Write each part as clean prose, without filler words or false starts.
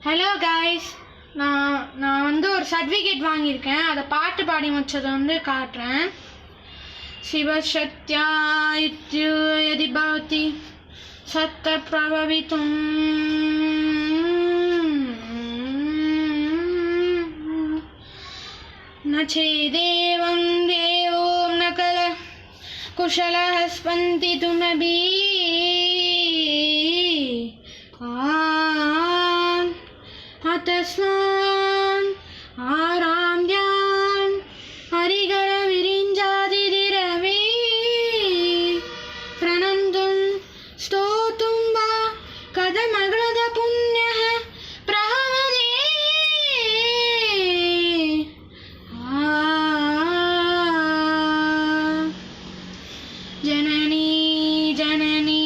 Hello guys, நான் ஒரு certificate வாங்கியிருக்கேன். அதை பாட்டு பாடி முடிச்சதை காட்டுறேன். சிவசத்யா யதி பவதி சத்த பிரபவித்தும் ந சேதேவம் தேவோம் ந கல குஷலः ஸ்பந்தி துமபி तस्मान् आराम्यान् हरिगर विरिञ्जादिरवे प्रणन्तुं स्तोतुं वा कथमग्रद पुण्यः प्रहवदे जननी जननी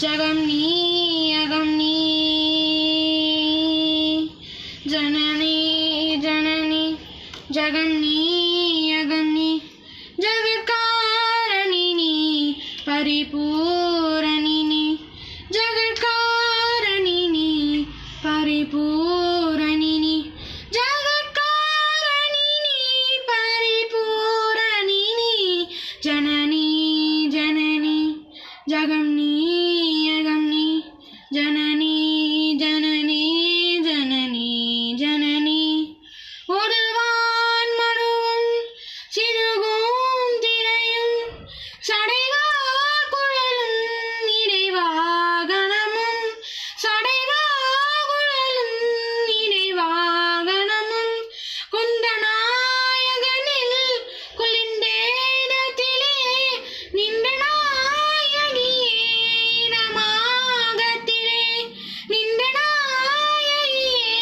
जगन्नी अगम्नी जननी जननी जगन्नी अगम्नी जगत्कारणिनी परिपूरणिनी जगत्कारणिनी परिपूरणिनी जगत्कारणिनी परिपूरणिनी जननी जननी जगन्नी अगम्नी जननी जननी जननी जननी ஒருவான் மடுவும் சிறுகும் திரையும் சடைவா குழலும் இறைவாகனமும் சடைவா குழலும் இறைவாகனமும் குந்தநாயகனில் குளிந்தேனத்திலே நின்ற நாயகியே இடமாகத்திலே நின்ற நாயகியே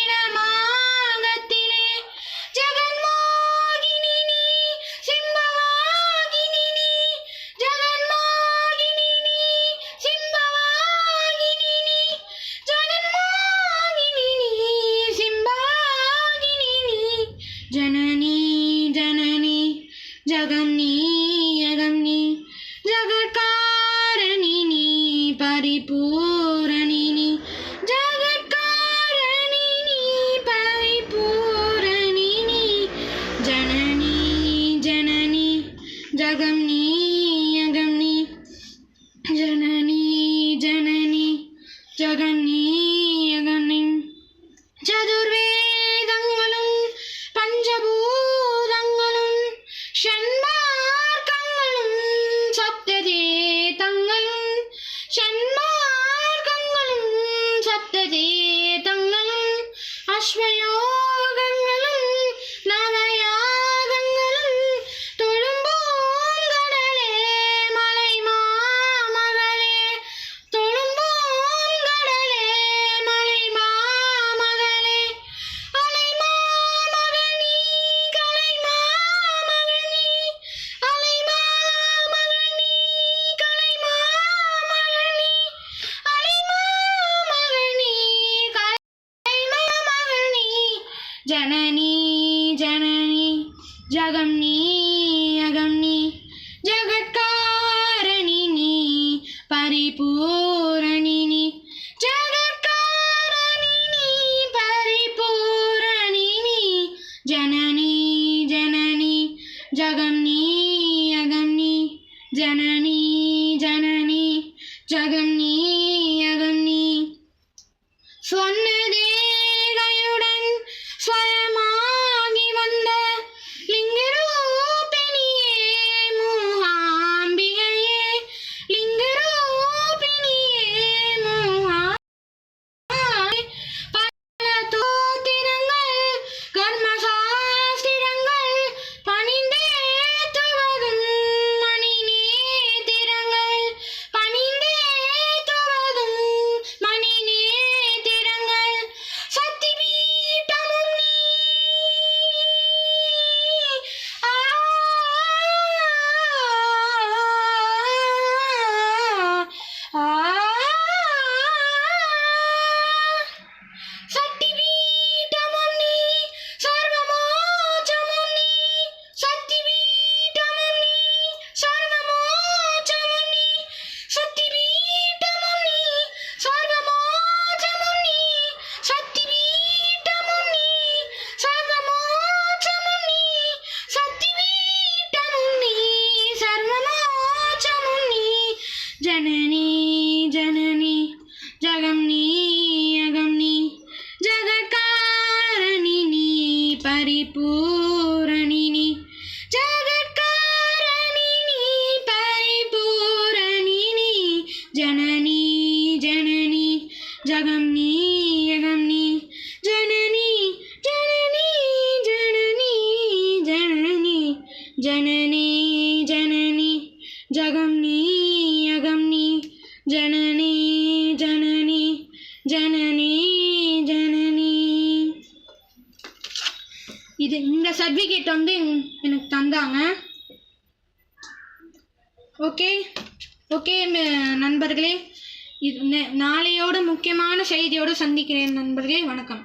இடமாகத்திலே ஜகன்மோகினி நீ சிம்பவாகினி நீ ஜகன்மோகினி நீ சிம்பவாகினி நீ ஜகன்மோகினி நீ சிம்பவாகினி நீ जननी जननी जगन्नी अगम्नी जगत्कारणिनी परिपूरणिनी जगत्कारणिनी परिपूरणिनी जननी जननी जगन्नी अगम्नी जननी जननी जगन्नी अगम्नी चतुर्वेदங்களும் பஞ்சபூதங்களும் ஷண்மார்க்கங்களும் சப்ததேதங்களும் ஷண்மார்க்கங்களும் சப்ததேதங்களும் அஸ்வயோகங்களும் நவயாகங்களும் தொழும்பூங்கடலே மலை மாமகளே தொழும்பூங்கடலே மலை மாமகளே அலை மாமகனி கலை மாமகனி அலை மாமகனி கலை மாமகனி அலை மாமகனி கலை மாமகனி जननी जननी जगन्नी अगम्नी जगत्कारणिनी परिपूरणिनी जगत्कारणिनी परिपूरणिनी जननी जननी जगन्नी अगम्नी जननी जननी जगन्नी अगम्नी ஸ்வர்ணதேகையுடன் ஸ்வயமாகி வந்த லிங்கரூபிணியே மூகாம்பிகையே லிங்கரூபிணியே மூகாம்பிகையே பல தோத்திரங்கள் கர்மசாஸ்திரங்கள் பணிந்தேத்துவதும் மணி நேத்திரங்கள் பணிந்தேத்துவதும் மணி நேத்திரங்கள் இந்த சர்டிஃபிகேட் வந்து எனக்கு தந்தாங்க. ஓகே ஓகே நண்பர்களே, நாளையோட முக்கியமான செய்தியோடு சந்திக்கிறேன் நண்பர்களே. வணக்கம்.